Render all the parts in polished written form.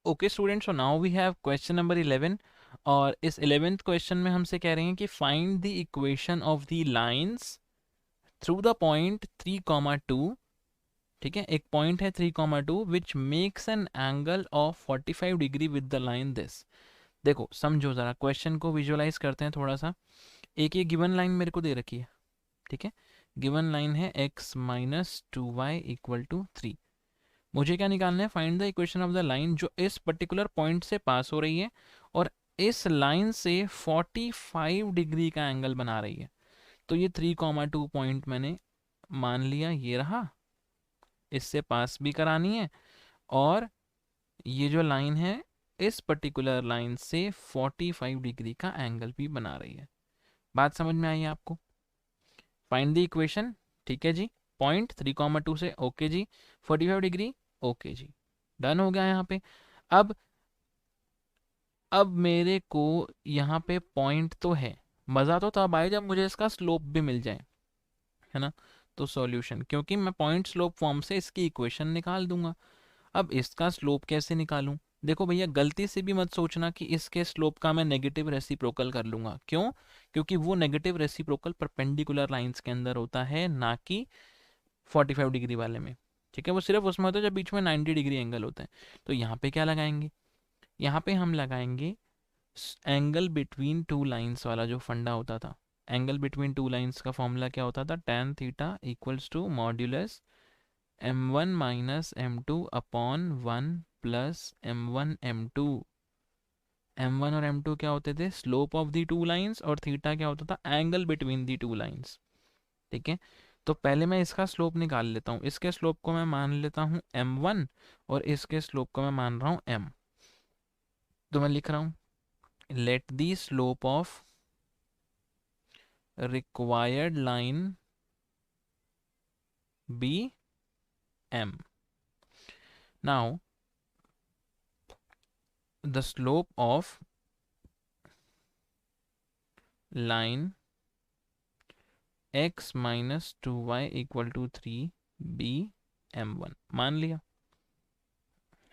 Okay students, so now we have question number 11 और इस 11th question में हमसे कह रहे हैं कि find the equation of the lines through the point 3,2। ठीक है, एक पॉइंट है 3,2 which makes an angle of 45 degree with the line this. देखो समझो ज़रा, क्वेश्चन को विजुअलाइज करते हैं थोड़ा सा। एक ये गिवन लाइन मेरे को दे रखी है, ठीक है, गिवन लाइन है x minus 2y equal to 3। मुझे क्या निकालना है? Find the equation of the line जो इस पर्टिकुलर पॉइंट से पास हो रही है और इस लाइन से 45 डिग्री का एंगल बना रही है। तो ये 3,2 पॉइंट मैंने मान लिया, ये रहा, इससे पास भी करानी है और ये जो लाइन है इस पर्टिकुलर लाइन से 45 डिग्री का एंगल भी बना रही है। बात समझ में आई है आपको? फाइंड द इक्वेशन, ठीक है जी। पॉइंट 3,2 से ओके जी, 45 डिग्री ओके जी, डन हो गया यहाँ पे। अब मेरे को यहाँ पे पॉइंट तो है, मज़ा तो तब आए जब मुझे इसका स्लोप भी मिल जाए, है ना। तो सॉल्यूशन, क्योंकि मैं पॉइंट स्लोप फॉर्म से इसकी इक्वेशन निकाल दूंगा। अब इसका स्लोप कैसे निकालूं? देखो भैया, गलती से भी मत सोचना कि इसके स्लोप का मैं नेगेटिव रेसिप्रोकल कर लूंगा। क्यों? क्योंकि वो नेगेटिव रेसिप्रोकल परपेंडिकुलर लाइंस के अंदर होता है, ना कि 45 डिग्री वाले में। ठीक है, वो सिर्फ उसमें होता है जब बीच में 90 डिग्री एंगल होता है। तो यहाँ पे क्या लगाएंगे? यहाँ पे हम लगाएंगे एंगल बिटवीन टू लाइंस वाला जो फंडा होता था। एंगल बिटवीन टू लाइंस का फॉर्मूला क्या होता था? tan theta equals to modulus m1 minus m2 upon 1 plus m1 m2। m1 और m2 क्या होते थे? Slope of the two lines, और थीटा क्या होता था? Angle between the two lines. ठीक है, तो पहले मैं इसका स्लोप निकाल लेता हूँ। इसके स्लोप को मैं मान लेता हूँ m1 और इसके स्लोप को मैं मान रहा हूँ m। तो मैं लिख रहा हूँ let the slope of required line be m. Now the slope of line x minus 2y equal to 3 be m1 मान लिया,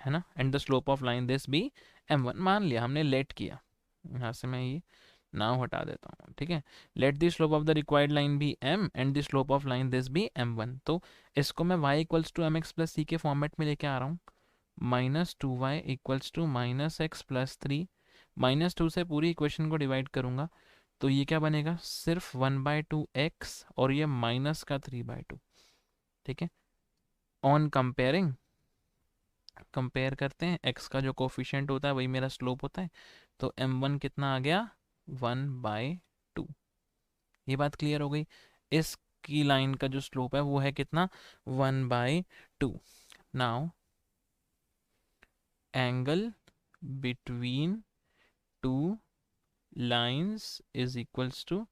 है ना। And the slope of line this be m1 मान लिया, हमने लेट किया। यहाँ से मैं ये नाउ हटा देता हूँ, ठीक है। Let the slope of the required line be m and the slope of line this be m1। तो इसको मैं y equals to m x plus c के फॉर्मेट में लेके आ रहा हूँ। Minus 2y equals to minus x plus 3। -2 से पूरी इक्वेशन को डिवाइड करूँगा तो ये क्या बनेगा? सिर्फ 1/2x और ये माइनस का 3/2। ठीक है, ऑन कंपेयरिंग, कंपेयर करते हैं, x का जो कोफिशिएंट होता है वही मेरा स्लोप होता है। तो m1 कितना आ गया? 1/2। ये बात क्लियर हो गई। इसकी लाइन का जो स्लोप है वो है कितना? 1/2। Now angle between two lines is equals to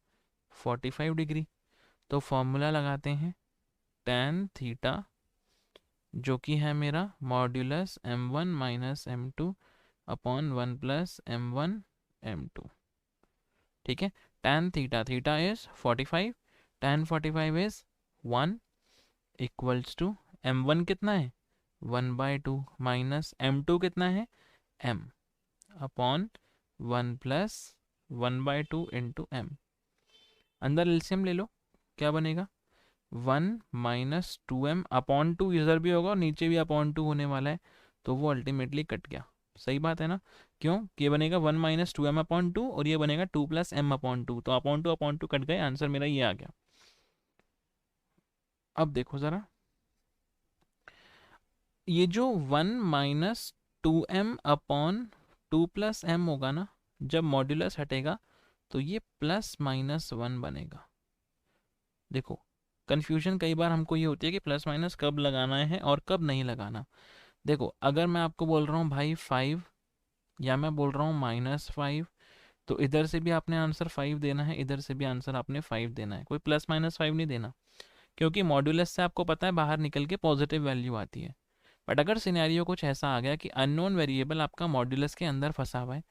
45 degree. तो फॉर्मूला लगाते हैं tan थीटा, जो कि है मेरा modulus m1 minus m2 upon 1 plus m1 m2। ठीक है, tan theta, theta is 45, tan 45 is 1 equals to m1 कितना है? 1/2 माइनस m2 कितना है? m upon 1 plus 1/2 into m। अंदर एलसीएम ले लो, क्या बनेगा? 1 माइनस 2m अपॉन 2 इधर भी होगा और नीचे भी अपॉन 2 होने वाला है, तो वो अल्टीमेटली कट गया। सही बात है ना? क्यों? ये बनेगा 1 माइनस 2m अपॉन 2 और ये बनेगा 2 प्लस m अपॉन 2। तो अपॉन 2 कट गए, आंसर मेरा ये आ गया। अब देखो ज़रा, ये जो 1 minus 2m upon 2 plus m होगा ना, जब मॉड्यूलस हटेगा तो ये प्लस माइनस 1 बनेगा। देखो, कन्फ्यूजन कई बार हमको ये होती है कि प्लस माइनस कब लगाना है और कब नहीं लगाना। देखो, अगर मैं आपको बोल रहा हूँ भाई 5 या मैं बोल रहा हूँ -5, तो इधर से भी आपने आंसर 5 देना है, इधर से भी आंसर आपने 5 देना है, कोई प्लस माइनस 5 नहीं देना, क्योंकि मॉड्यूलस से आपको पता है बाहर निकल के पॉजिटिव वैल्यू आती है। बट अगर सिनेरियो कुछ ऐसा आ गया कि अननोन वेरिएबल आपका मॉड्यूलस के अंदर फंसा हुआ है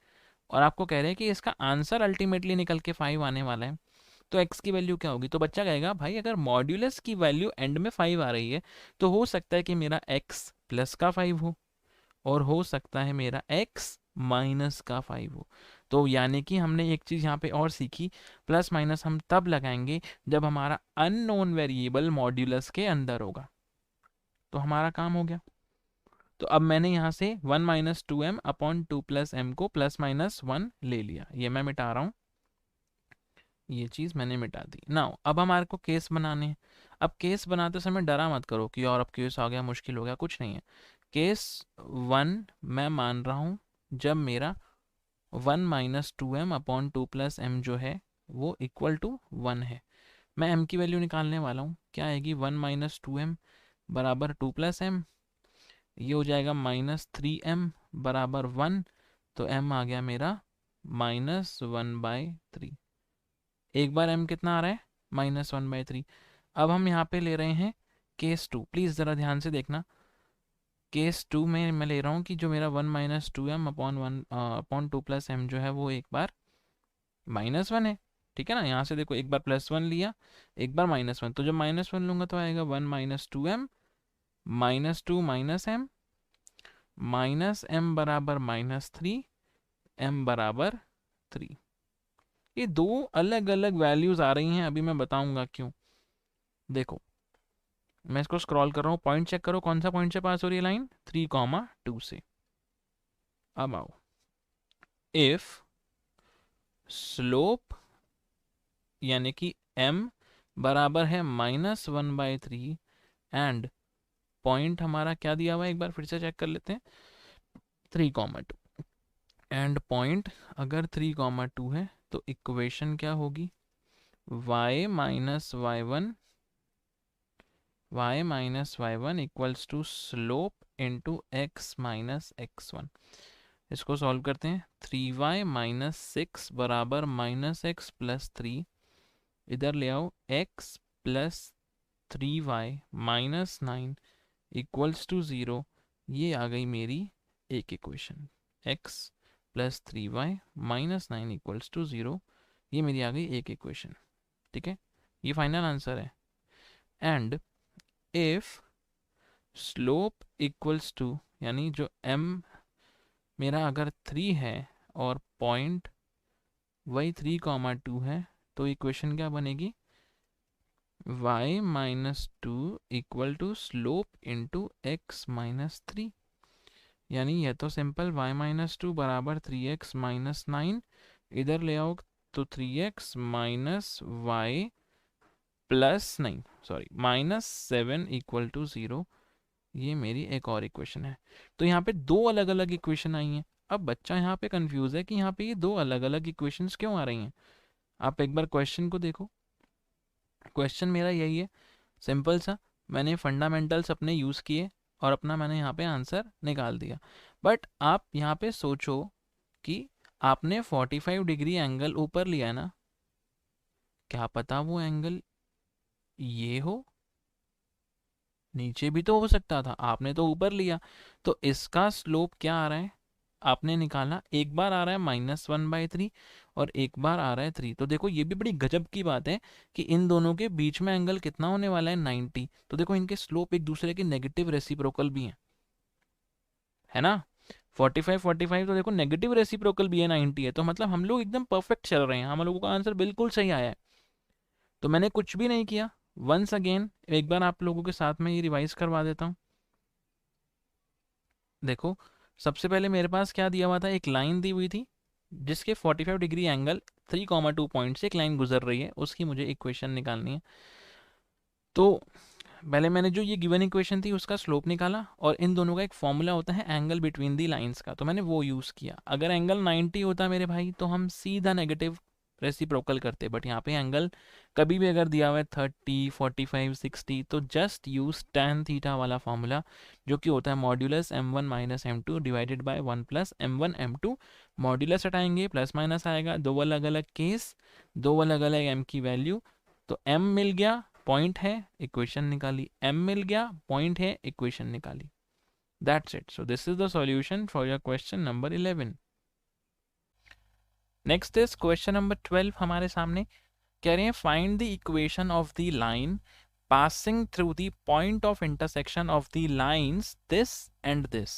और आपको कह रहे हैं कि इसका आंसर अल्टीमेटली निकल के 5 आने वाला है, तो x की वैल्यू क्या होगी? तो बच्चा कहेगा भाई अगर मॉड्यूलस की वैल्यू एंड में 5 आ रही है तो हो सकता है कि मेरा x प्लस का 5 हो, और हो सकता है मेरा x माइनस का 5 हो। तो यानी कि हमने एक चीज़ यहाँ पे और सीखी, प्लस माइनस हम तब लगाएंगे जब हमारा अननोन वेरिएबल मॉड्यूलस के अंदर होगा। तो हमारा काम हो गया। तो अब मैंने यहाँ से 1 minus 2m upon 2 plus m को प्लस माइनस 1 ले लिया। ये मैं मिटा रहा हूँ, ये चीज़ मैंने मिटा दी। नाउ अब हमारे को केस बनाने हैं। अब केस बनाते समय डरा मत करो कि और अब केस आ गया, मुश्किल हो गया, कुछ नहीं है। केस 1 मैं मान रहा हूँ जब मेरा 1 minus 2m upon 2 plus m जो है वो इक्वल टू 1 है। मैं m की वैल्यू निकालने वाला हूँ, क्या आएगी 1 माइनस 2m बराबर 2 प्लस m, ये हो जाएगा माइनस 3m बराबर 1। तो m आ गया मेरा माइनस 1/3। एक बार m कितना आ रहा है, माइनस 1/3। अब हम यहाँ पे ले रहे हैं केस 2, प्लीज़ ज़रा ध्यान से देखना। केस 2 में मैं ले रहा हूँ कि जो मेरा 1 minus 2m upon 2 plus m जो है वो एक बार -1 है, ठीक है ना। यहाँ से देखो, एक बार +1 लिया, एक बार -1, तो जब -1 लूँगा तो आएगा 1 minus 2m minus 2 minus m minus m बराबर -3, m बराबर 3। ये दो अलग अलग वैल्यूज़ आ रही हैं, अभी मैं बताऊंगा क्यों। देखो मैं इसको स्क्रॉल कर रहा हूँ, पॉइंट चेक करो कौन सा पॉइंट से पास हो रही है लाइन, 3,2 से। अब आओ, इफ स्लोप यानी कि m बराबर है -1/3 एंड पॉइंट हमारा क्या दिया हुआ है, एक बार फिर से चेक कर लेते हैं, 3,2 एंड पॉइंट अगर 3,2 है तो इक्वेशन क्या होगी, y minus y one equals to slope into x minus x1। इसको सॉल्व करते हैं, 3y माइनस 6 बराबर -x प्लस 3, इधर ले आओ x plus 3y minus 9 equals to 0। ये आ गई मेरी एक equation, x plus 3y minus 9 equals to 0, ये मेरी आ गई एक इक्वेशन, ठीक है। ये फाइनल आंसर है। And if slope equals to, यानी जो m मेरा अगर 3 है और पॉइंट वही 3,2 है, तो इक्वेशन क्या बनेगी, y minus 2 equal to slope into x minus 3। यानी यह तो सिंपल y माइनस 2 बराबर 3x माइनस 9, इधर ले आओ तो 3x minus y plus minus 7 equal to 0। ये मेरी एक और इक्वेशन है। तो यहाँ पे दो अलग अलग इक्वेशन आई हैं। अब बच्चा यहाँ पे कंफ्यूज है कि यहाँ पे ये दो अलग अलग इक्वेशंस क्यों आ रही हैं। आप एक बार क्वेश्चन को देखो, क्वेश्चन मेरा यही है, सिंपल सा, मैंने फंडामेंटल्स अपने यूज़ किए और अपना मैंने यहाँ पे आंसर निकाल दिया। बट आप यहाँ पे सोचो कि आपने 45 डिग्री एंगल ऊपर लिया है ना, क्या पता वो एंगल ये हो, नीचे भी तो हो सकता था, आपने तो ऊपर लिया। तो इसका स्लोप क्या आ रहा है आपने निकाला, एक बार आ रहा है -1/3 और एक बार आ रहा है 3। तो देखो ये भी बड़ी गजब की बात है कि इन दोनों के बीच में एंगल कितना होने वाला है, 90। तो देखो इनके स्लोप एक दूसरे के नेगेटिव रेसिप्रोकल भी हैं, है ना। 45 तो देखो नेगेटिव रेसिप्रोकल भी है, 90 है, तो मतलब हम लोग एकदम परफेक्ट चल रहे हैं, हम लोगों का आंसर बिल्कुल सही आया है। तो मैंने कुछ भी नहीं किया, वंस अगेन एक बार आप लोगों के साथ में ये रिवाइज करवा देता हूँ। देखो सबसे पहले मेरे पास क्या दिया हुआ था, एक लाइन दी हुई थी जिसके 45 डिग्री एंगल 3,2 पॉइंट से एक लाइन गुजर रही है, उसकी मुझे इक्वेशन निकालनी है। तो पहले मैंने जो ये गिवन इक्वेशन थी उसका स्लोप निकाला, और इन दोनों का एक फॉर्मूला होता है एंगल बिटवीन दी लाइंस का, तो मैंने वो यूज़ किया। अगर एंगल 90 होता मेरे भाई तो हम सीधा नेगेटिव रेसिप्रोकल करते, बट यहाँ पे एंगल कभी भी अगर दिया हुआ है 30, 45, 60, तो जस्ट यूज tan थीटा वाला फॉर्मूला, जो कि होता है modulus m1 minus m2 divided by 1 plus m1 m2। Modulus हटाएंगे प्लस माइनस आएगा, दो अलग अलग केस, दो अलग अलग m की वैल्यू। तो m मिल गया, पॉइंट है, इक्वेशन निकाली, m मिल गया, पॉइंट है, इक्वेशन निकाली। That's it. So this is the solution for your question number 11। Next is question number 12 हमारे सामने कह रहे हैं, find the equation of the line passing through the point of intersection of the lines this and this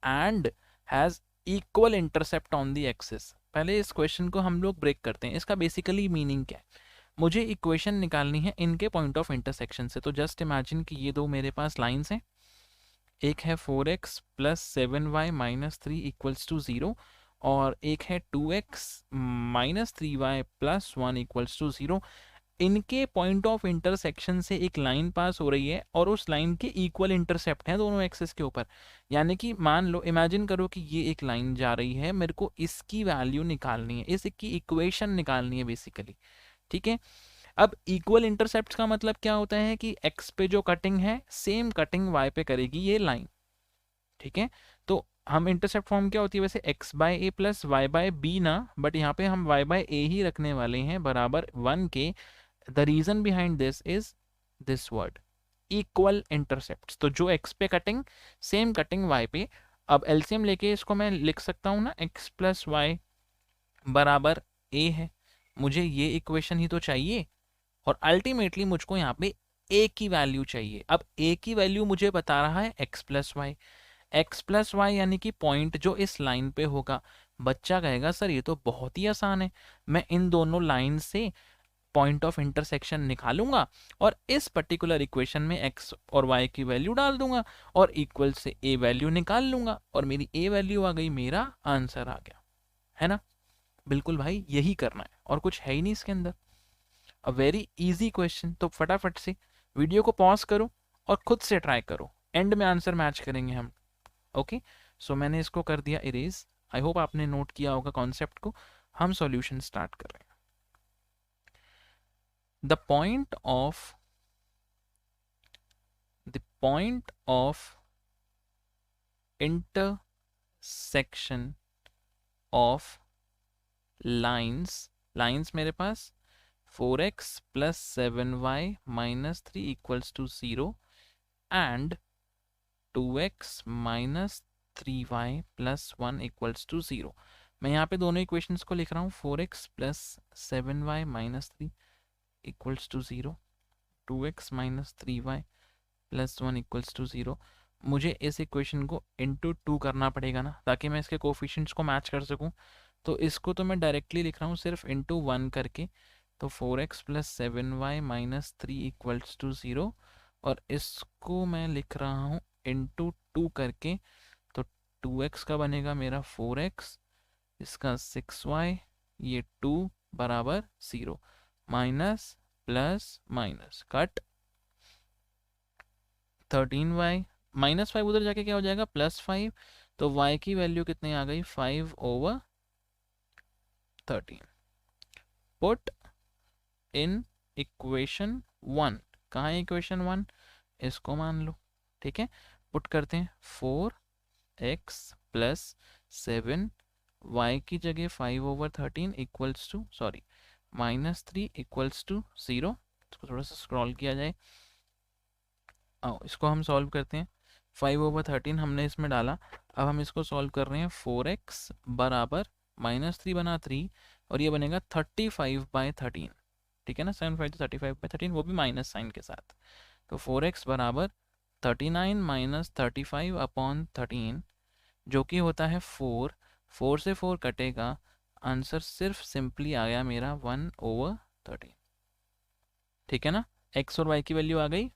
and has equal intercept on the axis. पहले इस question को हम लोग ब्रेक करते हैं। इसका बेसिकली मीनिंग क्या है? मुझे इक्वेशन निकालनी है इनके पॉइंट ऑफ इंटरसेक्शन से। तो जस्ट इमेजिन कि ये दो मेरे पास लाइंस हैं, एक है 4x plus 7y minus 3 equals to 0 और एक है 2x minus 3y plus 1 equals to 0। इनके पॉइंट ऑफ इंटरसेक्शन से एक लाइन पास हो रही है और उस लाइन के इक्वल इंटरसेप्ट हैं दोनों एक्सिस के ऊपर। यानी कि मान लो, इमेजिन करो कि ये एक लाइन जा रही है, मेरे को इसकी वैल्यू निकालनी है, इसकी इक्वेशन निकालनी है बेसिकली। ठीक है, अब इक्वल इंटरसेप्ट का मतलब क्या होता है कि एक्स पे जो कटिंग है सेम कटिंग वाई पे करेगी ये लाइन। ठीक है, तो हम इंटरसेप्ट फॉर्म क्या होती है वैसे, x bye a plus y bye B ना, बट यहाँ पे हम वाई बाय ए ही रखने वाले हैं बराबर 1 के। The reason behind this is this word equal intercept. तो जो एक्स पे कटिंग सेम कटिंग वाई पे। अब एलसीएम लेके इसको मैं लिख सकता हूँ ना, एक्स प्लस वाई बराबर ए है। मुझे ये इक्वेशन ही तो चाहिए और अल्टीमेटली मुझको यहाँ पे ए की वैल्यू चाहिए। अब ए की वैल्यू मुझे बता रहा है x plus y. X plus y यानी कि पॉइंट जो इस लाइन पे होगा। बच्चा कहेगा सर ये तो बहुत ही आसान है, मैं इन दोनों लाइन से पॉइंट ऑफ इंटरसेक्शन निकालूंगा और इस पर्टिकुलर इक्वेशन में एक्स और वाई की वैल्यू डाल दूंगा और इक्वल से ए वैल्यू निकाल लूंगा और मेरी ए वैल्यू आ गई, मेरा आंसर आ गया। है ना? बिल्कुल भाई, यही करना है और कुछ है ही नहीं इसके अंदर। A very easy question. तो फटाफट से वीडियो को पॉज करो और खुद से ट्राई करो, एंड में आंसर मैच करेंगे हम। ओके, सो मैंने इसको कर दिया इरेज। आई होप आपने नोट किया होगा कॉन्सेप्ट को। हम सॉल्यूशन स्टार्ट कर रहे हैं। The point of intersection of lines मेरे पास 4x plus 7y minus 3 equals to 0 and 2x minus 3y plus 1 equals to 0। मैं यहाँ पे दोनों इक्वेशंस को लिख रहा हूँ, 4x plus 7y minus 3 equals to 0, 2x minus 3y plus 1 equals to 0। मुझे इस इक्वेशन को इंटू 2 करना पड़ेगा ना, ताकि मैं इसके कोफिशिएंट्स को मैच कर सकूं। तो इसको तो मैं डायरेक्टली लिख रहा हूँ सिर्फ इंटू 1 करके। तो 4x plus 7y minus 3 equals to 0 और इसको मैं लिख रहा हूँ इंटू 2 करके। तो 2x का बनेगा मेरा 4x, इसका 6y, ये 2 बराबर 0, minus plus minus cut 13y minus 5 उधर जाके क्या हो जाएगा, प्लस 5। तो y की वैल्यू कितनी आ गई, 5/13। Put in equation 1। कहाँ है इक्वेशन 1? इसको मान लो। ठीक है, पुट करते हैं 4x प्लस 7 y की जगह 5/13 equals to minus 3 equals to 0। इसको थोड़ा सा स्क्रॉल किया जाए। आओ इसको हम सॉल्व करते हैं। 5/13 हमने इसमें डाला। अब हम इसको सॉल्व कर रहे हैं। 4x बराबर माइनस 3 बना 3 और ये बनेगा 35/13। ठीक है ना, 7 5 तो 35/13, वो भी माइनस साइन के साथ। तो 4x बराबर 39 माइनस 35/13 जो कि होता है 4। 4 से 4 कटेगा, आंसर सिर्फ सिंपली आ गया मेरा 1/13। ठीक है ना, x और y की वैल्यू आ गई,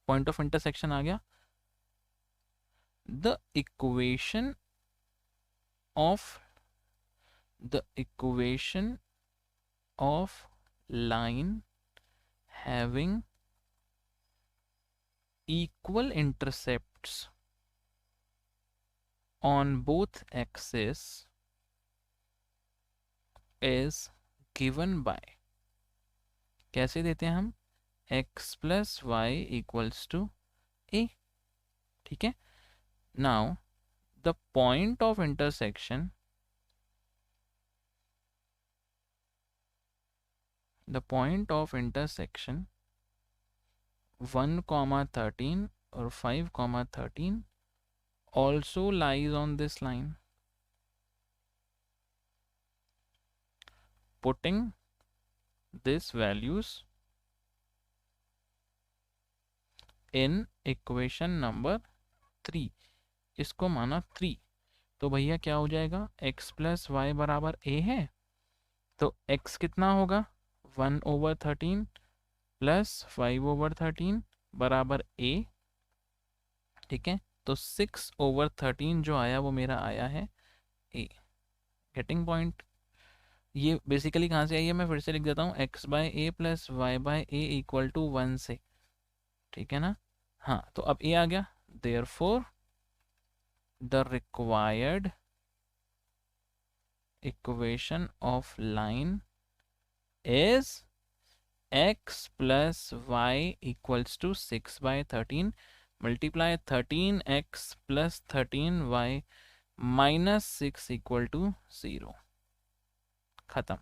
पॉइंट ऑफ इंटरसेक्शन आ गया। the equation of line having equal intercepts on both axes is given by, कैसे देते हैं हम, x plus y equals to a। ठीक है, now the point of intersection 1,13 और 5,13 also lies on this line. Putting these values in equation number 3, इसको माना 3, तो भैया क्या हो जाएगा, x प्लस वाई बराबर a है, तो x कितना होगा 1/13 प्लस 5/13 बराबर a। ठीक है, तो 6/13 जो आया वो मेरा आया है a। Getting point. ये बेसिकली कहाँ से आई है, मैं फिर से लिख देता हूँ, x by a plus y by a equal to 1 से। ठीक है ना, हाँ, तो अब a आ गया, therefore the required equation of line is x plus y equals to 6/13 multiply 13x plus 13y minus 6 equal to 0। खत्म,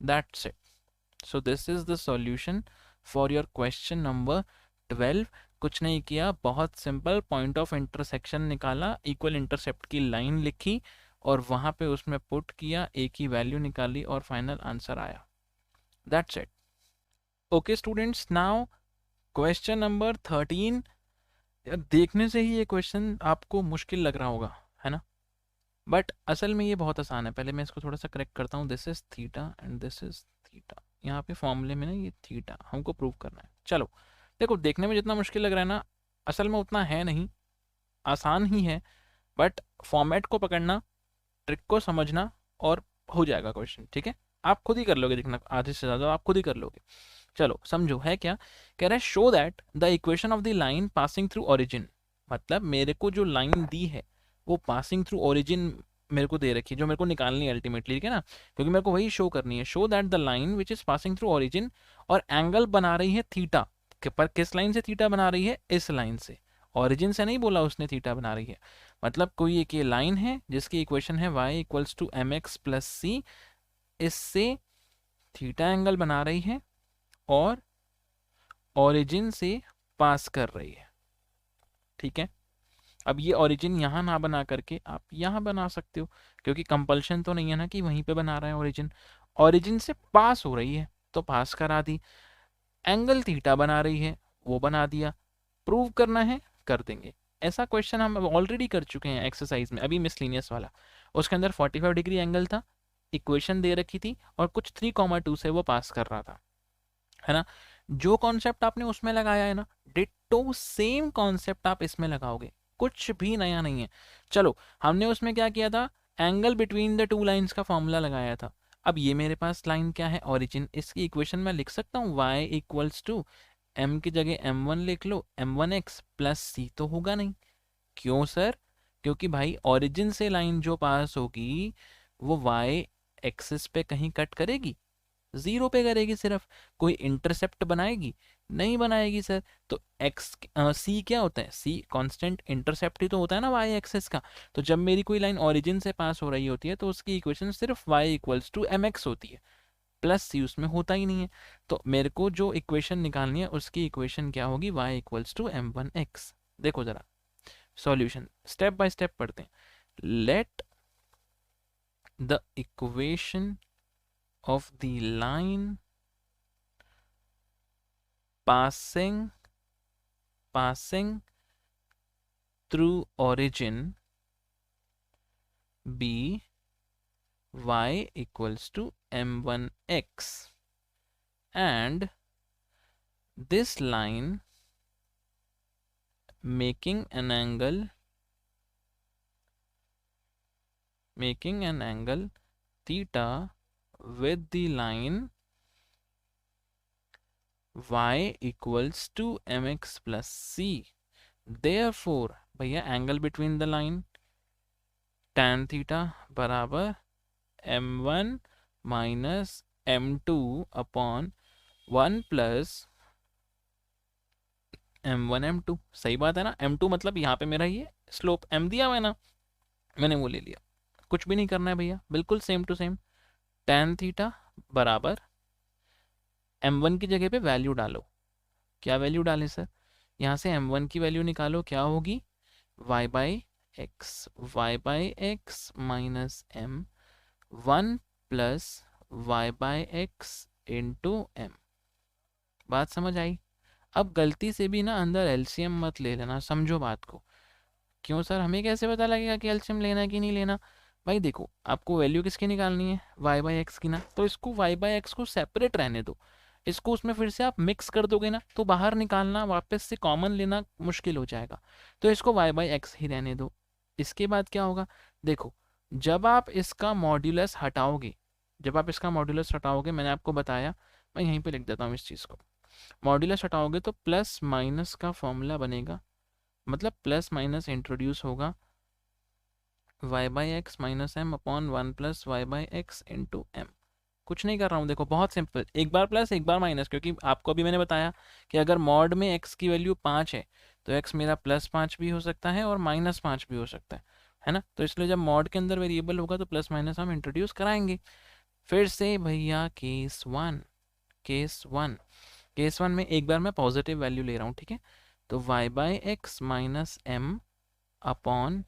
that's it. So this is the solution for your question number 12। कुछ नहीं किया, बहुत simple, point of intersection निकाला, equal intercept की line लिखी और वहाँ पे उसमें पुट किया, एक ही वैल्यू निकाली और फाइनल आंसर आया। That's it. Okay students, now question number 13। यार देखने से ही ये क्वेश्चन आपको मुश्किल लग रहा होगा, है ना, बट असल में ये बहुत आसान है। पहले मैं इसको थोड़ा सा करेक्ट करता हूँ, this is theta and this is theta. यहाँ पे फॉर्मूले में ना ये थीटा हमको प्रूव करना है। चलो देखो, देखने में जितना मुश्किल लग रहा है ना, असल में उतना है नहीं, आसान ही है, बट फॉर्मेट को पकड़ना, ट्रिक को समझना और हो जाएगा क्वेश्चन। ठीक है, आप खुद ही कर लोगे, देखना आधे से ज़्यादा आप खुद ही कर लोगे। चलो समझो, है क्या कह रहा है, show that the equation of the line passing through origin. मतलब मेरे को जो लाइन दी है वो पासिंग थ्रू ओरिजिन मेरे को दे रखी है, जो मेरे को निकालनी है अल्टीमेटली, ठीक है ना, क्योंकि मेरे को वही शो करनी है। Show that the line which is passing through origin, और एंगल बना रही है थीटा। पर किस लाइन से थीटा बना रही है, इस लाइन से, ओरिजिन से नहीं बोला उसने थीटा बना रही है। मतलब कोई एक ये लाइन है जिसकी इक्वेशन है y equals to m x plus c, इससे थीटा एंगल बना रही है और ओरिजिन से पास कर रही है। ठीक है, अब ये ओरिजिन यहाँ ना बना करके आप यहाँ बना सकते हो, क्योंकि कंपल्शन तो नहीं है ना कि वहीं पे बना रहा है ओरिजिन। ओरिजिन से पास हो रही है तो पास करा दी, एंगल थीटा बना रही है वो बना दिया, प्रूव करना है कर देंगे। ऐसा क्वेश्चन हम ऑलरेडी कर चुके हैं एक्सरसाइज में, अभी मिसलिनियस वाला, उसके अंदर 45 डिग्री एंगल था, इक्वेशन दे रखी थी और कुछ 3,2 से वो पास कर रहा था, है ना। जो कॉन्सेप्ट आपने उसमें लगाया है ना, डिट्टो सेम कॉन्सेप्ट आप इसमें लगाओगे, कुछ भी नया नहीं है। चलो हमने उसमें क्या किया था, angle between the two lines का फॉर्मूला लगाया था। अब ये मेरे पास लाइन क्या है, ओरिजिन, इसकी इक्वेशन मैं लिख सकता हूँ y इक्वल्स टू m की जगह m1 लिख लो, m1x प्लस सी। तो होगा नहीं, क्यों सर, क्योंकि भाई ओरिजिन से लाइन जो पास होगी वो y एक्सिस पे कहीं कट करेगी, जीरो पे करेगी सिर्फ, कोई इंटरसेप्ट बनाएगी नहीं बनाएगी सर। तो एक्स सी क्या होता है, सी कांस्टेंट इंटरसेप्ट ही तो होता है ना वाई एक्सिस का। तो जब मेरी कोई लाइन ओरिजिन से पास हो रही होती है तो उसकी इक्वेशन सिर्फ y equals to m x होती है, प्लस सी उसमें होता ही नहीं है। तो मेरे को जो इक्वेशन निकालनी है उसकी इक्वेशन क्या होगी, y equals to m one x. देखो जरा सॉल्यूशन स्टेप बाय स्टेप पढ़ते हैं। Let the equation of the line passing through origin be y equals to m1x, and this line making an angle theta with the line y equals to mx plus c। therefore भैया angle between the line tan theta बराबर m1 minus m2 upon 1 plus m1 m2। सही बात है ना, m2 मतलब यहाँ पे मेरा ये स्लोप m दिया हुआ है ना, मैंने वो ले लिया, कुछ भी नहीं करना है भैया, बिल्कुल same to same. tan theta बराबर m1 की जगह पे वैल्यू डालो, क्या वैल्यू डालें सर, यहाँ से m1 की वैल्यू निकालो, क्या होगी y by x minus m 1 plus y by x into m. बात समझ आई। अब गलती से भी ना अंदर एलसीएम मत ले लेना, समझो बात को। क्यों सर, हमें कैसे पता लगेगा कि एलसीएम लेना है कि नहीं लेना? भाई देखो, आपको वैल्यू किसकी निकालनी है, वाई बाई एक्स की ना, तो इसको वाई बाई एक्स को सेपरेट रहने दो। इसको उसमें फिर से आप मिक्स कर दोगे ना, तो बाहर निकालना वापस से कॉमन लेना मुश्किल हो जाएगा। तो इसको वाई बाई एक्स ही रहने दो। इसके बाद क्या होगा, देखो, जब आप इसका मॉड्यूलस हटाओगे, जब आप इसका मॉड्यूलस हटाओगे, मैंने आपको बताया, मैं यहीं पे लिख देता हूँ इस चीज़ को, मॉड्यूलस हटाओगे तो प्लस माइनस का फॉर्मूला बनेगा, मतलब प्लस माइनस इंट्रोड्यूस होगा, y by x minus m upon one plus y by x into m. कुछ नहीं कर रहा हूँ, देखो बहुत सिंपल, एक बार प्लस एक बार माइनस, क्योंकि आपको अभी मैंने बताया कि अगर मॉड में एक्स की वैल्यू 5 है तो एक्स मेरा +5 भी हो सकता है और -5 भी हो सकता है ना। तो इसलिए जब मॉड के अंदर वेरिएबल होगा तो प्लस माइनस हम इंट्रोड्यूस कराएंगे। फिर से भैया केस वन, केस वन में एक बार मैं पॉजिटिव वैल्यू ले रहा हूँ, ठीक है। तो y by x minus m upon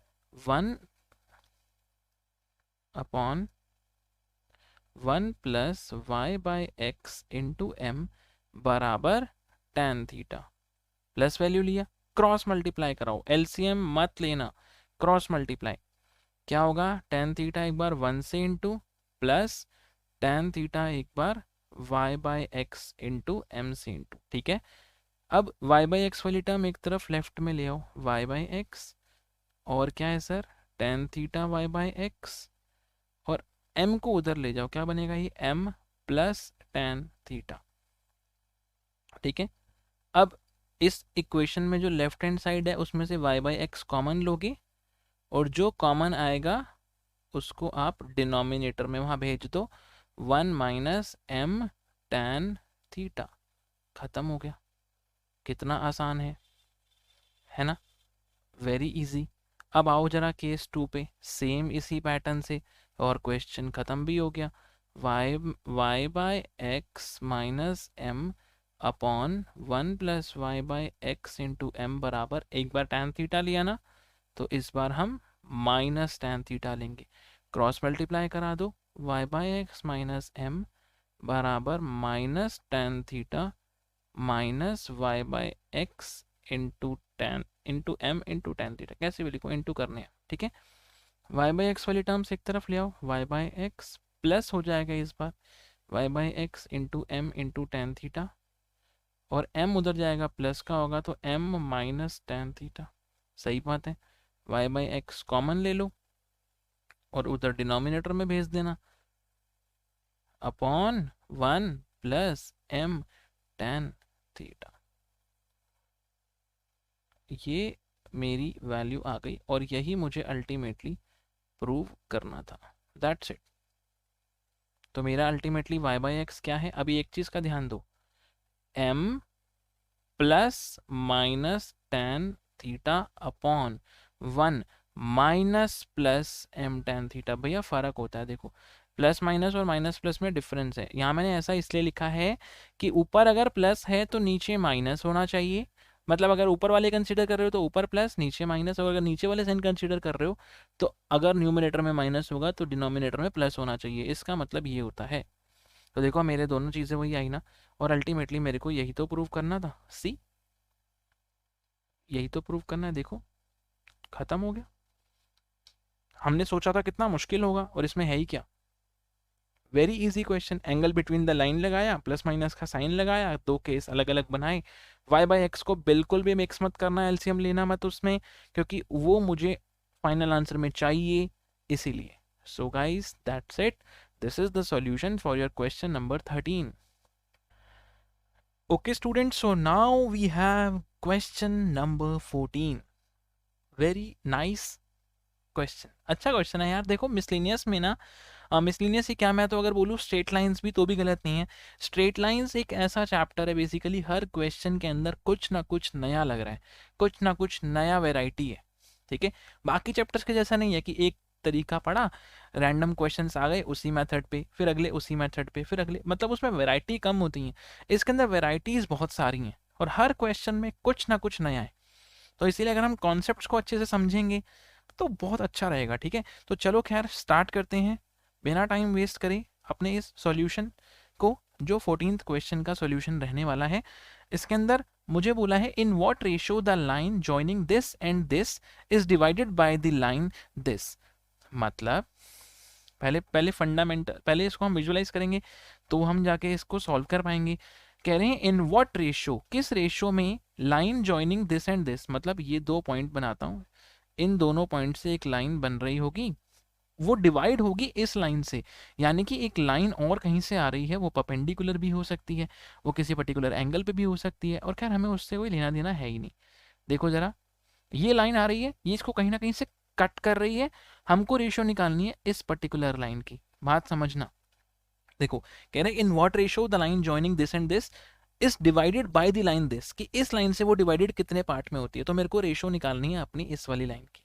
1 plus y by x into m बराबर tan थीटा। प्लस वैल्यू लिया, क्रॉस मल्टीप्लाई कराओ, एलसीएम मत लेना, क्रॉस मल्टीप्लाई। क्या होगा, tan थीटा एक बार 1 से इंटू प्लस tan थीटा एक बार y by x into m से इंटू, ठीक है। अब y बाई एक्स वाली टर्म एक तरफ लेफ्ट में ले आओ, y बाई एक्स, और क्या है sir, tan theta y by x, और m को उधर ले जाओ, क्या बनेगा ये m प्लस tan थीटा, ठीक है। अब इस इक्वेशन में जो लेफ्ट हैंड साइड है उसमें से y बाई एक्स कॉमन लोगे, और जो कॉमन आएगा उसको आप डिनोमिनेटर में वहाँ भेज दो, 1 माइनस एम tan थीटा, खत्म हो गया। कितना आसान है ना, वेरी इजी। अब आओ जरा केस 2 पे, सेम इसी पैटर्न से, और क्वेश्चन ख़त्म भी हो गया। y by x minus m upon 1 plus y by x into m बराबर, एक बार tan थीटा लिया ना, तो इस बार हम माइनस tan थीटा लेंगे, क्रॉस मल्टीप्लाई करा दो, y by x minus m बराबर minus tan theta minus y by x into tan into m into tan theta, कैसे भी लिखो, इंटू करने हैं, ठीक है। वाई बाई एक्स वाली टर्म्स एक तरफ ले आओ, वाई बाई एक्स प्लस हो जाएगा इस बार y by x into m into tan theta, और m उधर जाएगा प्लस का होगा तो m माइनस tan थीटा, सही बात है। वाई बाई एक्स कॉमन ले लो और उधर डिनोमिनेटर में भेज देना, upon 1 plus m tan theta, ये मेरी वैल्यू आ गई, और यही मुझे अल्टीमेटली प्रूव करना था, दैट्स इट। तो मेरा अल्टीमेटली y बाई एक्स क्या है, अभी एक चीज़ का ध्यान दो, m plus minus tan theta upon 1 minus plus m tan theta. भैया फ़र्क होता है, देखो प्लस माइनस और माइनस प्लस में डिफरेंस है। यहाँ मैंने ऐसा इसलिए लिखा है कि ऊपर अगर प्लस है तो नीचे माइनस होना चाहिए, मतलब अगर ऊपर वाले कंसीडर कर रहे हो तो ऊपर प्लस नीचे माइनस, और अगर नीचे वाले साइन कंसीडर कर रहे हो तो अगर न्यूमरेटर में माइनस होगा तो डिनोमिनेटर में प्लस होना चाहिए, इसका मतलब ये होता है। तो देखो मेरे दोनों चीज़ें वही आई ना, और अल्टीमेटली मेरे को यही तो प्रूव करना था, सी यही तो प्रूव करना है, देखो खत्म हो गया। हमने सोचा था कितना मुश्किल होगा, और इसमें है ही क्या, very easy question. Angle between the line लगाया, प्लस माइनस का साइन लगाया, दो केस अलग अलग बनाए। वाई बाई एक्स को बिल्कुल भी मिक्स मत करना, एलसीएम लेना मत उसमें, क्योंकि वो मुझे फाइनल आंसर में चाहिए, इसीलिए। So guys that's it, this is the solution for your question number 13। Okay students, so now we have question number 14. Very nice question, अच्छा क्वेश्चन है यार। देखो मिसलिनियस में ना, मिसलिनियस ही क्या, मैं तो अगर बोलूँ स्ट्रेट लाइंस भी तो भी गलत नहीं है। स्ट्रेट लाइंस एक ऐसा चैप्टर है, बेसिकली हर क्वेश्चन के अंदर कुछ ना कुछ नया लग रहा है, कुछ ना कुछ नया वेराइटी है, ठीक है। बाकी चैप्टर्स के जैसा नहीं है कि एक तरीका पढ़ा, रैंडम क्वेश्चंस आ गए उसी मेथड पे, फिर अगले उसी मेथड पे, फिर अगले, मतलब उसमें वैरायटी कम होती है। इसके अंदर वैरायटीज़ बहुत सारी हैं और हर क्वेश्चन में कुछ ना कुछ नया है। तो इसीलिए अगर हम कॉन्सेप्ट्स को अच्छे से समझेंगे तो बहुत अच्छा रहेगा, ठीक है। तो चलो खैर स्टार्ट करते हैं, बिना टाइम वेस्ट करे अपने इस सॉल्यूशन को जो 14th क्वेश्चन का सॉल्यूशन रहने वाला है, इसके अंदर मुझे बोला है in what ratio the line joining this and this is divided by the line this. मतलब पहले फंडामेंटल, पहले इसको हम विजुअलाइज करेंगे तो हम जाके इसको सॉल्व कर पाएंगे। कह रहे हैं इन व्हाट रेशियो, किस रेशियो में line joining this and this, मतलब ये दो पॉइंट बनाता हूँ, इन दोनों पॉइंट से एक लाइन बन रही होगी, वो डिवाइड होगी इस लाइन से, यानी कि एक लाइन और कहीं से आ रही है, वो परपेंडिकुलर भी हो सकती है, वो किसी पर्टिकुलर एंगल पे भी हो सकती है, और खैर हमें उससे कोई लेना देना है ही नहीं। देखो जरा, ये लाइन आ रही है, ये इसको कहीं ना कहीं से कट कर रही है, हमको रेशियो निकालनी है इस पर्टिकुलर लाइन की, बात समझना। देखो कह रहे हैं in what ratio the line joining this and this is divided by the line this, कि इस लाइन से वो डिवाइडेड कितने पार्ट में होती है, तो मेरे को रेशियो निकालनी है अपनी इस वाली लाइन की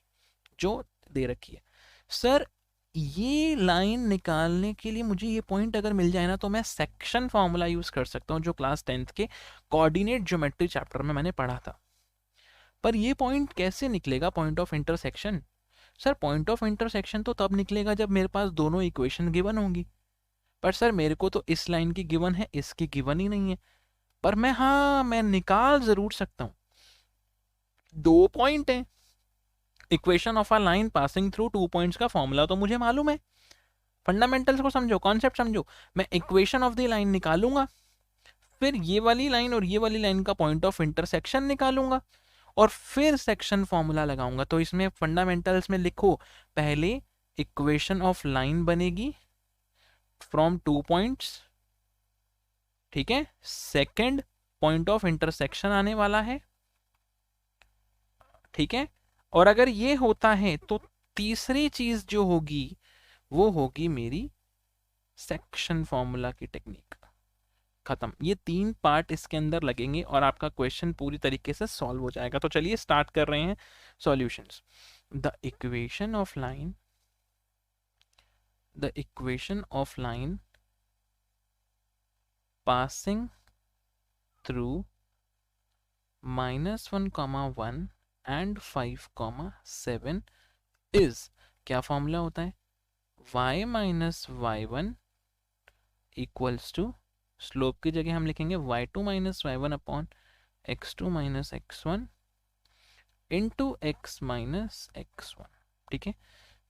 जो दे रखी है। सर ये लाइन निकालने के लिए मुझे ये पॉइंट अगर मिल जाए ना, तो मैं सेक्शन फॉर्मूला यूज कर सकता हूँ जो क्लास 10th के कोऑर्डिनेट ज्योमेट्री चैप्टर में मैंने पढ़ा था। पर ये पॉइंट कैसे निकलेगा, point of intersection? Sir point of intersection तो तब निकलेगा जब मेरे पास दोनों इक्वेशन गिवन होंगी, पर सर मेरे को तो इस लाइन की गिवन है, इसकी गिवन ही नहीं है। पर मैं निकाल जरूर सकता हूं, दो पॉइंट है, equation of a line passing through two points का फॉर्मूला तो मुझे मालूम है। फंडामेंटल्स को समझो, कॉन्सेप्ट समझो, मैं इक्वेशन ऑफ द लाइन निकालूंगा, फिर ये वाली लाइन और ये वाली लाइन का पॉइंट ऑफ इंटरसेक्शन निकालूंगा, और फिर सेक्शन फॉर्मूला लगाऊंगा। तो इसमें फंडामेंटल्स में लिखो, पहले इक्वेशन ऑफ लाइन बनेगी फ्रॉम टू पॉइंट्स, ठीक है, सेकंड पॉइंट ऑफ इंटरसेक्शन आने वाला है, ठीक है, और अगर ये होता है तो तीसरी चीज जो होगी वो होगी मेरी सेक्शन फॉर्मूला की टेक्निक। खत्म, ये तीन पार्ट इसके अंदर लगेंगे और आपका क्वेश्चन पूरी तरीके से सॉल्व हो जाएगा। तो चलिए स्टार्ट कर रहे हैं solutions. The equation of line, the equation of line passing through -1, 1 and 5, 7 is, क्या फॉर्मूला होता है, y माइनस y1 इक्वल्स टू, स्लोप की जगह हम लिखेंगे y2 minus y1 upon x2 minus x1 into x minus x1, ठीक है।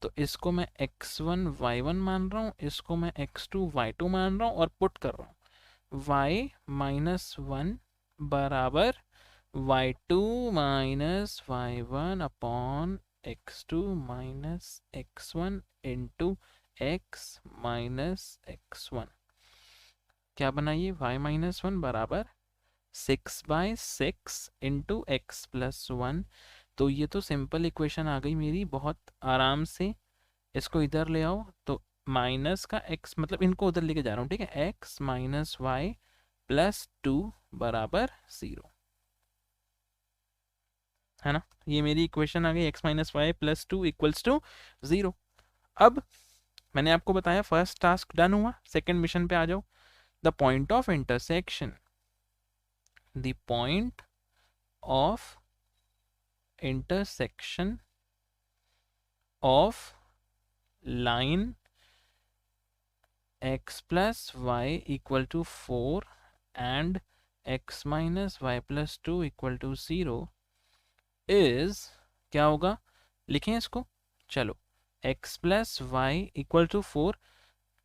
तो इसको मैं x1 y1 मान रहा हूँ, इसको मैं x2 y2 मान रहा हूँ और पुट कर रहा हूँ, y माइनस 1 बराबर y2 minus y1 upon x2 minus x1 into x minus x1। क्या बनाइए, y माइनस 1 बराबर 6/6 इंटू x प्लस 1। तो ये तो सिंपल इक्वेशन आ गई मेरी, बहुत आराम से। इसको इधर ले आओ तो माइनस का x, मतलब इनको उधर लेके जा रहा हूँ, ठीक है, x माइनस वाई प्लस 2 बराबर 0, है ना। ये मेरी इक्वेशन आ गई, x minus y plus 2 equals to 0। अब मैंने आपको बताया फर्स्ट टास्क डन हुआ, सेकंड मिशन पे आ जाओ। The point of intersection, the point of intersection of line x plus y equal to 4 and x minus y plus 2 equal to 0 is, क्या होगा, लिखें इसको, चलो, x plus y equal to 4,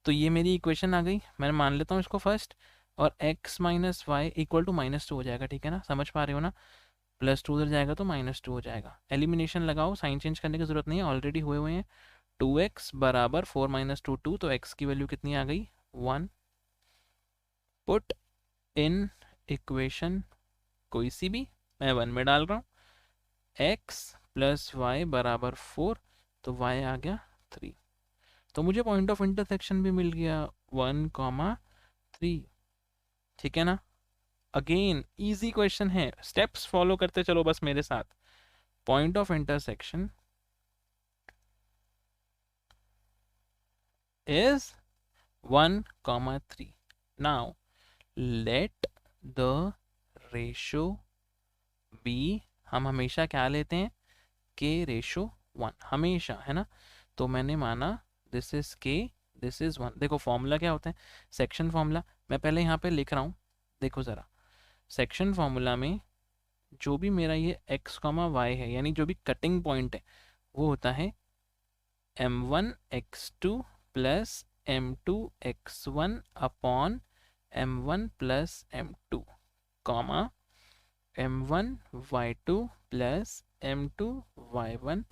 तो ये मेरी इक्वेशन आ गई, मैं मान लेता हूँ इसको फर्स्ट, और x minus y equal to minus 2 हो जाएगा, ठीक है ना, समझ पा रहे हो ना, प्लस 2 उधर जाएगा तो माइनस 2 हो जाएगा। एलिमिनेशन लगाओ, साइन चेंज करने की जरूरत नहीं है, ऑलरेडी हुए हुए हैं। 2x बराबर 4 माइनस 2 2, तो x की वैल्यू कितनी आ गई, 1। पुट इन इक्वेशन कोई सी भी, मैं 1 में डाल रहा हूँ, x प्लस वाई बराबर 4, तो y आ गया 3। तो मुझे पॉइंट ऑफ इंटरसेक्शन भी मिल गया 1,3, ठीक है ना। अगेन इजी क्वेश्चन है, स्टेप्स फॉलो करते चलो बस मेरे साथ। Point of intersection is 1,3. Now let the ratio be, हम हमेशा क्या लेते हैं, k रेशो 1, हमेशा, है ना। तो मैंने माना this is k, this is 1। देखो फॉर्मूला क्या होता है, सेक्शन फॉर्मूला, मैं पहले यहाँ पे लिख रहा हूँ, देखो ज़रा, सेक्शन फॉर्मूला में जो भी मेरा ये x, y है, यानी जो भी कटिंग पॉइंट है, वो होता है m1 x2 plus m2 x1 upon m1 plus m2, comma m1 y2 plus m2 y1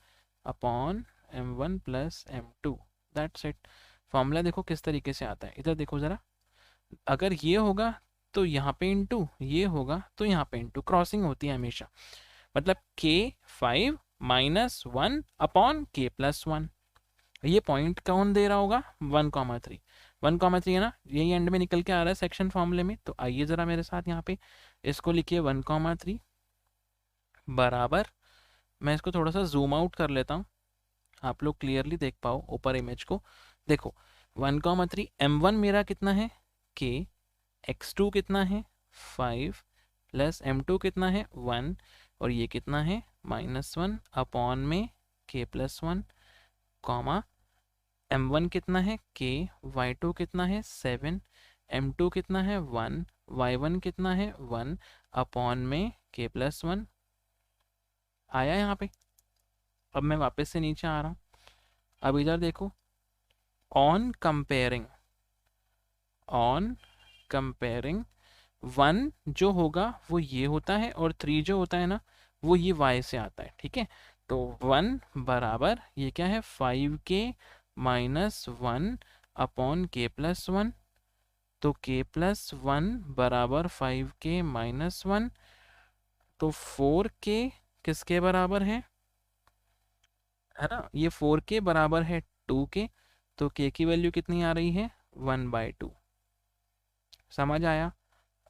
upon m1 plus m2। That's it. Formula देखो किस तरीके से आता है, इधर देखो ज़रा, अगर ये होगा तो यहाँ पे इंटू, ये होगा तो यहाँ पे इंटू, क्रॉसिंग होती है हमेशा। मतलब k5 minus 1 upon k plus 1। ये पॉइंट कौन दे रहा होगा, 1,3। 1,3 है ना, यही एंड में निकल के आ रहा है सेक्शन फॉर्मूले में। तो आइए ज़रा मेरे साथ यहाँ पे इसको लिखिए 1,3 बराबर, मैं इसको थोड़ा सा जूम आउट कर लेता हूँ, आप लोग क्लियरली देख पाओ ऊपर इमेज को। देखो 1,3, m1 मेरा कितना है k, x2 कितना है 5, प्लस m2 कितना है 1, और ये कितना है -1 अपॉन में k प्लस 1, कॉमा m1 कितना है k, y2 कितना है 7, m2 कितना है 1, y1 कितना है 1 अपॉन में k प्लस 1। आया यहाँ पे। अब मैं वापस से नीचे आ रहा हूँ, अब इधर देखो, ऑन कंपेयरिंग 1 जो होगा वो ये होता है, और 3 जो होता है ना वो ये y से आता है, ठीक है। तो 1 बराबर ये क्या है 5k minus 1 upon k plus 1, तो k प्लस 1 बराबर 5k माइनस 1, तो 4k किसके बराबर है ना, ये 4k बराबर है 2k, तो k की वैल्यू कितनी आ रही है 1/2। समझ आया।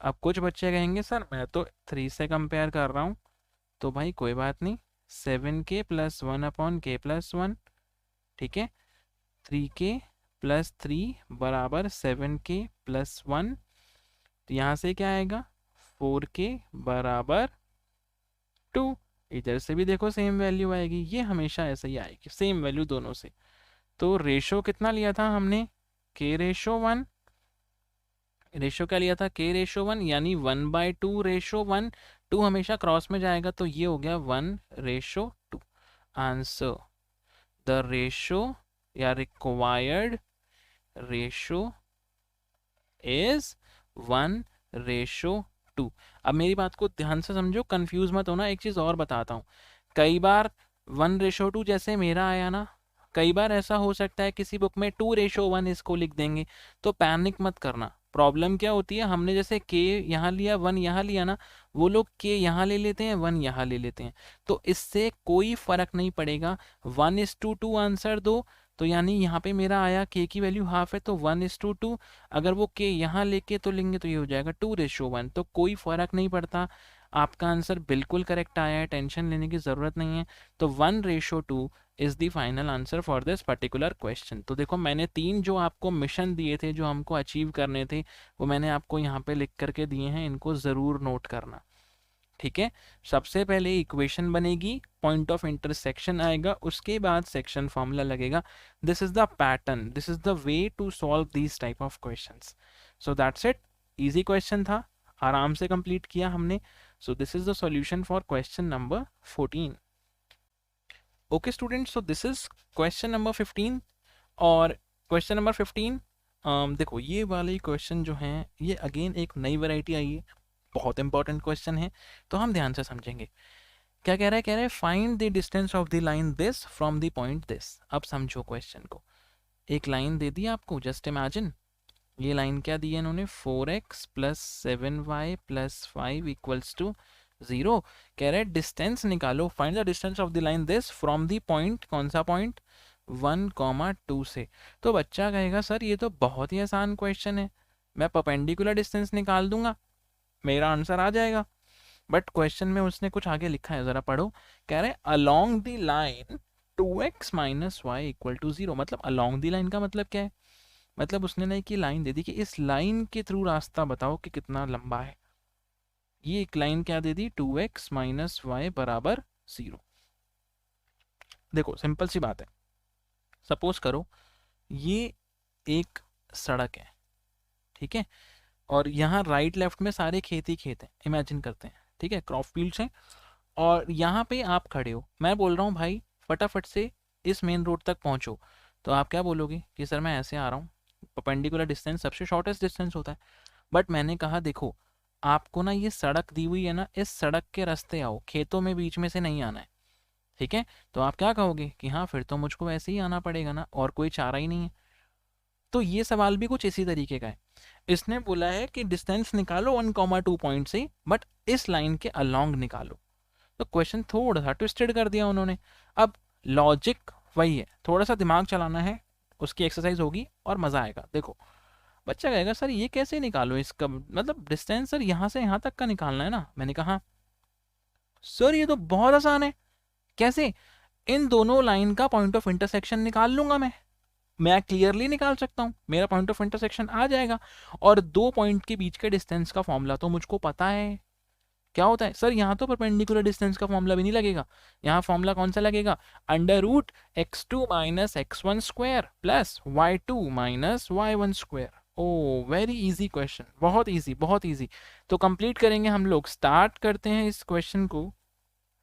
अब कुछ बच्चे कहेंगे सर मैं तो 3 से कंपेयर कर रहा हूँ, तो भाई कोई बात नहीं, 7k plus 1 upon k plus 1, ठीक है। 3k प्लस 3 बराबर 7k प्लस 1, तो यहाँ से क्या आएगा 4k बराबर 2। इधर से भी देखो सेम वैल्यू आएगी, ये हमेशा ऐसे ही आएगी, सेम वैल्यू दोनों से। तो रेशो कितना लिया था हमने, k रेशो 1, रेशो क्या लिया था k रेशो 1, यानी 1/2 रेशो 1, 2 हमेशा क्रॉस में जाएगा, तो ये हो गया 1/2। आंसर, द रेशो या रिक्वायर्ड रेशो इज 1/2। अब मेरी बात को ध्यान से समझो, कंफ्यूज मत होना। एक चीज़ और बताता हूँ, कई बार 1/2 जैसे मेरा आया ना, कई बार ऐसा हो सकता है किसी बुक में 2/1 इसको लिख देंगे, तो पैनिक मत करना। प्रॉब्लम क्या होती है, हमने जैसे k यहाँ लिया 1 यहाँ लिया ना, वो लोग k यहाँ ले लेते हैं 1 यहाँ ले लेते हैं, तो इससे कोई फर्क नहीं पड़ेगा। 1:2 आंसर दो, तो यानी यहाँ पे मेरा आया k की वैल्यू हाफ है, तो 1:2। अगर वो k यहाँ लेके तो लेंगे तो ये हो जाएगा 2/1, तो कोई फर्क नहीं पड़ता। आपका आंसर बिल्कुल करेक्ट आया है, टेंशन लेने की ज़रूरत नहीं है। तो 1:2 is the final answer for this particular question. तो देखो मैंने 3 जो आपको मिशन दिए थे, जो हमको अचीव करने थे, वो मैंने आपको यहाँ पे लिख करके दिए हैं, इनको ज़रूर नोट करना, ठीक है। सबसे पहले इक्वेशन बनेगी, पॉइंट ऑफ इंटरसेक्शन आएगा, उसके बाद सेक्शन फॉर्मूला लगेगा। This is the pattern, this is the way to solve these type of questions. So that's it, easy question था, आराम से कंप्लीट किया हमने। So this is the solution for question number 14। Okay students, so this is question number 15। और question number 15, देखो ये वाले question जो हैं, ये अगेन एक नई वैरायटी आई है, बहुत इंपॉर्टेंट क्वेश्चन है, तो हम ध्यान से समझेंगे। क्या कह रहा है, कह रहा है find the distance of the line this from the point this. अब समझो क्वेश्चन को, एक लाइन दे दी आपको, जस्ट इमेजिन, ये लाइन क्या दी है इन्होंने, 4x plus 7y plus 5 equals to 0। कह रहा है डिस्टेंस निकालो, find the distance of the line this from the point, कौन सा पॉइंट, 1,2 से। तो बच्चा कहेगा सर ये तो बहुत ही आसान क्वेश्चन है, मैं परपेंडिकुलर डिस्टेंस निकाल दूंगा, मेरा आंसर आ जाएगा। बट क्वेश्चन में उसने कुछ आगे लिखा है, जरा पढ़ो। कह रहे हैं along the line 2x minus y equal to 0। मतलब अलोंग द लाइन का मतलब क्या है, मतलब उसने नहीं कि लाइन दे दी कि इस लाइन के थ्रू रास्ता बताओ कि कितना लंबा है। ये एक लाइन क्या दे दी, 2x माइनस वाई बराबर 0। देखो सिंपल सी बात है, सपोज करो ये एक सड़क है, ठीक है, और यहाँ राइट लेफ्ट में सारे खेत ही खेत हैं, इमेजिन करते हैं, ठीक है, क्रॉप फील्ड्स हैं, और यहाँ पे आप खड़े हो, मैं बोल रहा हूँ भाई फटाफट से इस मेन रोड तक पहुँचो, तो आप क्या बोलोगे कि सर मैं ऐसे आ रहा हूँ, परपेंडिकुलर डिस्टेंस सबसे शॉर्टेस्ट डिस्टेंस होता है। बट मैंने कहा देखो, आपको ना ये सड़क दी हुई है ना, इस सड़क के रास्ते आओ, खेतों में बीच में से नहीं आना है, ठीक है। तो आप क्या कहोगे कि हाँ फिर तो मुझको वैसे ही आना पड़ेगा ना, और कोई चारा ही नहीं है। तो ये सवाल भी कुछ इसी तरीके का है। इसने बोला है कि डिस्टेंस निकालो 1,2 पॉइंट से, बट इस लाइन के अलोंग निकालो। तो क्वेश्चन थोड़ा सा ट्विस्टेड कर दिया उन्होंने। अब लॉजिक वही है, थोड़ा सा दिमाग चलाना है, उसकी एक्सरसाइज होगी और मज़ा आएगा। देखो बच्चा कहेगा सर ये कैसे निकालो, इसका मतलब डिस्टेंस सर यहाँ से यहाँ तक का निकालना है ना। मैंने कहा सर ये तो बहुत आसान है। कैसे? इन दोनों लाइन का पॉइंट ऑफ इंटरसेक्शन निकाल लूंगा मैं क्लियरली निकाल सकता हूँ, मेरा पॉइंट ऑफ इंटरसेक्शन आ जाएगा। और दो पॉइंट के बीच के डिस्टेंस का फॉर्मूला तो मुझको पता है। क्या होता है सर, यहाँ तो परपेंडिकुलर डिस्टेंस का फॉर्मूला भी नहीं लगेगा, यहाँ फॉर्मूला कौन सा लगेगा, under root x2 minus x1 square plus y2 minus y1 square. Oh very easy question, बहुत इजी बहुत इजी। तो कंप्लीट करेंगे हम लोग, स्टार्ट करते हैं इस क्वेश्चन को,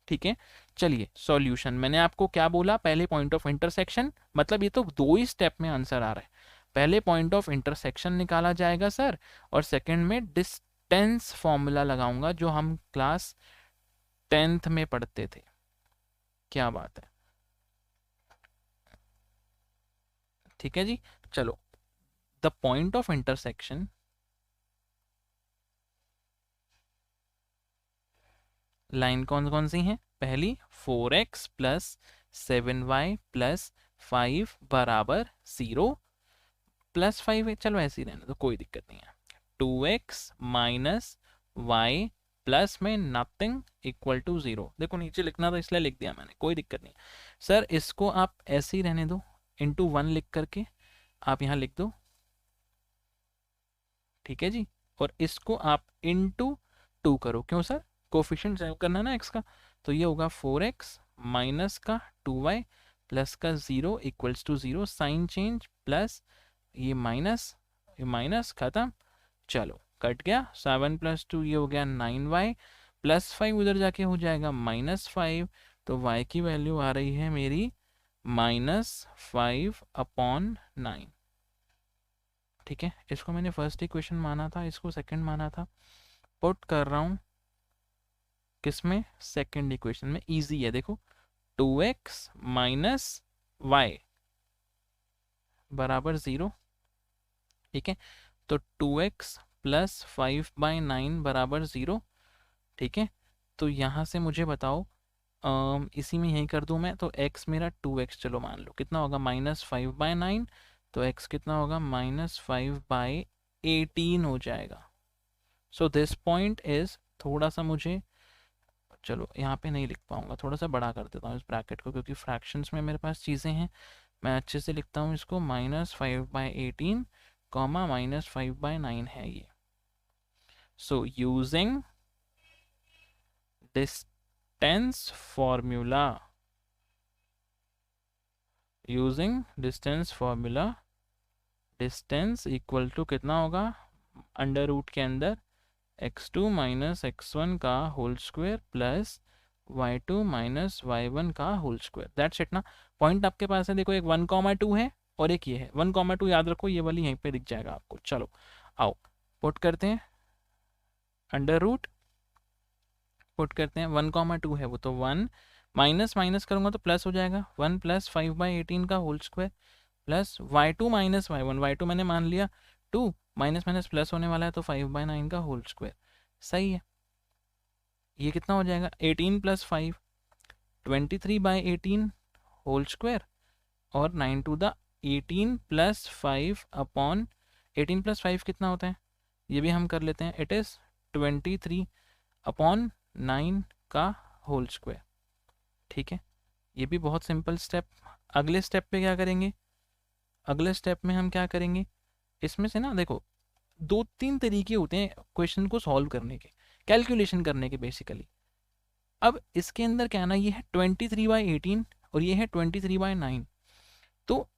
ठीक है। चलिए सॉल्यूशन, मैंने आपको क्या बोला, पहले पॉइंट ऑफ इंटरसेक्शन, मतलब ये तो दो ही स्टेप में आंसर आ रहा है। पहले पॉइंट ऑफ इंटरसेक्शन निकाला जाएगा सर, और सेकंड में डिस्टेंस फॉर्मूला लगाऊंगा जो हम क्लास 10th में पढ़ते थे। क्या बात है, ठीक है जी। चलो, the point of intersection, line कौन कौन सी हैं, पहली 4x प्लस 7y प्लस 5 बराबर 0, प्लस 5 है, चलो ऐसे ही रहने तो कोई दिक्कत नहीं है। 2x माइनस वाई प्लस में नथिंग इक्वल टू 0। देखो नीचे लिखना था इसलिए लिख दिया मैंने, कोई दिक्कत नहीं। सर इसको आप ऐसे ही रहने दो, इंटू 1 लिख करके आप यहाँ लिख दो, ठीक है जी। और इसको आप इंटू 2 करो, क्यों सर, कोफिशिएंट सेव करना ना एक्स का। तो ये होगा 4x माइनस का 2y प्लस का 0 equals to 0, sign change plus ये माइनस खत्म। चलो कट गया, 7 प्लस 2 ये हो गया 9y प्लस 5 उधर जाके हो जाएगा -5। तो y की वैल्यू आ रही है मेरी -5/9, ठीक है। इसको मैंने फर्स्ट इक्वेशन माना था, इसको सेकंड माना था, पुट कर रहा हूँ किसमें, सेकंड इक्वेशन में। इजी है देखो, 2x माइनस वाई बराबर 0, ठीक है। तो 2x प्लस 5/9 बराबर 0, ठीक है। तो यहाँ से मुझे बताओ, इसी में यही कर दूँ मैं, तो x मेरा 2x, चलो मान लो कितना होगा -5/9, तो x कितना होगा -5/18 हो जाएगा। सो दिस पॉइंट इज, थोड़ा सा मुझे, चलो यहाँ पे नहीं लिख पाऊंगा, थोड़ा सा बड़ा कर देता हूँ इस ब्रैकेट को, क्योंकि फ्रैक्शंस में मेरे पास चीज़ें हैं। मैं अच्छे से लिखता हूँ इसको, -5/18 कॉमा -5/9 है ये। So using distance formula, using distance formula, distance equal to कितना होगा, अंडर रूट के अंदर x2 माइनस x1 का whole square plus y2 minus y1 का होल स्क्वायर। दैट्स इट ना। पॉइंट आपके पास है, देखो एक 1,2 है और एक ये है, 1,2 याद रखो, ये वाली यहीं पे दिख जाएगा आपको। चलो आओ पुट करते हैं, अंडर रूट पुट करते हैं, 1,2 है वो तो 1, माइनस माइनस करूँगा तो प्लस हो जाएगा, 1 प्लस 5/18 का whole square plus y2 minus y1, y2 मैंने मान लिया 2, माइनस माइनस प्लस होने वाला है तो 5/9 का होल स्क्वायर। सही है, ये कितना हो जाएगा 18 प्लस 5, 23/18 होल स्क्वायर, और 9 to the 18 plus 5 upon 18 plus 5 कितना होता है, ये भी हम कर लेते हैं, इट इज़ 23/9 का होल स्क्वायर, ठीक है। ये भी बहुत सिंपल स्टेप। अगले स्टेप पे क्या करेंगे, अगले स्टेप में हम क्या करेंगे, इसमें से ना देखो 2-3 तरीके होते हैं क्वेश्चन को सॉल्व करने के, कैलकुलेशन करने के बेसिकली। अब इसके अंदर क्या है ना, ये है 23/18 और ये है 23/9। तो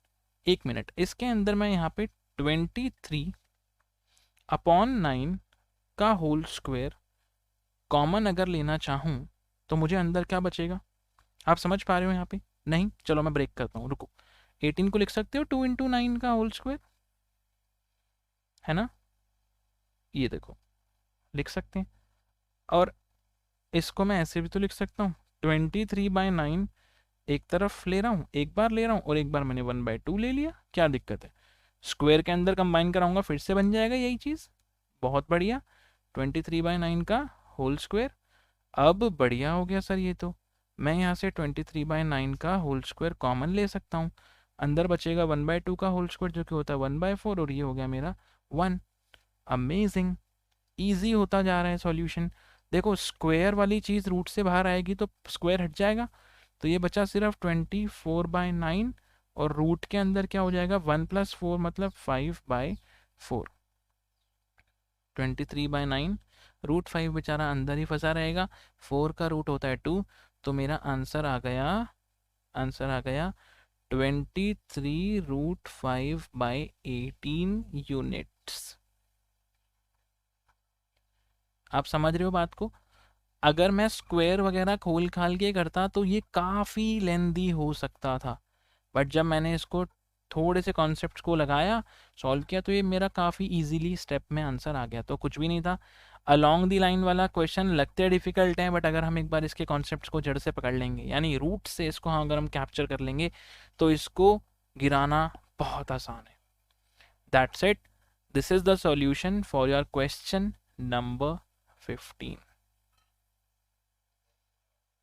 एक मिनट, इसके अंदर मैं यहाँ पे 23 अपॉन 9 का होल स्क्वायर कॉमन अगर लेना चाहूँ तो मुझे अंदर क्या बचेगा? आप समझ पा रहे हो यहाँ पे? नहीं, चलो मैं ब्रेक करता हूँ, रुको। 18 को लिख सकते हो 2 × 9 का होल स्क्वायर, है ना? ये देखो, लिख सकते हैं। और इसको मैं ऐसे भी तो लिख सकता हूँ, 23/9 एक तरफ ले रहा हूँ, एक बार ले रहा हूँ, और एक बार मैंने 1/2 ले लिया, क्या दिक्कत है? स्क्वायर के अंदर कंबाइन कराऊंगा, फिर से बन जाएगा यही चीज़। बहुत बढ़िया, 23/9 का होल स्क्वायर। अब बढ़िया हो गया सर, ये तो मैं यहाँ से 23/9 का होल स्क्वायर कॉमन ले सकता हूँ। अंदर बचेगा 1/2 का होल स्क्वायर जो कि होता है 1/4, और ये हो गया मेरा 1। अमेजिंग, ईजी होता जा रहा है सॉल्यूशन। देखो, स्क्वायर वाली चीज़ रूट से बाहर आएगी तो स्क्वायर हट जाएगा, तो ये बचा सिर्फ 24/9, और रूट के अंदर क्या हो जाएगा, 1 + 4 मतलब 5/4। 23/9, √5 बेचारा अंदर ही फंसा रहेगा, 4 का रूट होता है 2, तो मेरा आंसर आ गया, आंसर आ गया 23√5/18 यूनिट्स। आप समझ रहे हो बात को? अगर मैं स्क्वायर वगैरह खोल खाल के करता तो ये काफ़ी लेंदी हो सकता था, बट जब मैंने इसको थोड़े से कॉन्सेप्ट्स को लगाया, सॉल्व किया, तो ये मेरा काफ़ी इजीली स्टेप में आंसर आ गया, तो कुछ भी नहीं था। अलोंग दी लाइन वाला क्वेश्चन लगते डिफिकल्ट है, बट अगर हम एक बार इसके कॉन्सेप्ट्स को जड़ से पकड़ लेंगे, यानी रूट से इसको हाँ अगर हम कैप्चर कर लेंगे, तो इसको गिराना बहुत आसान है। That's it, this is the solution for your question number 15।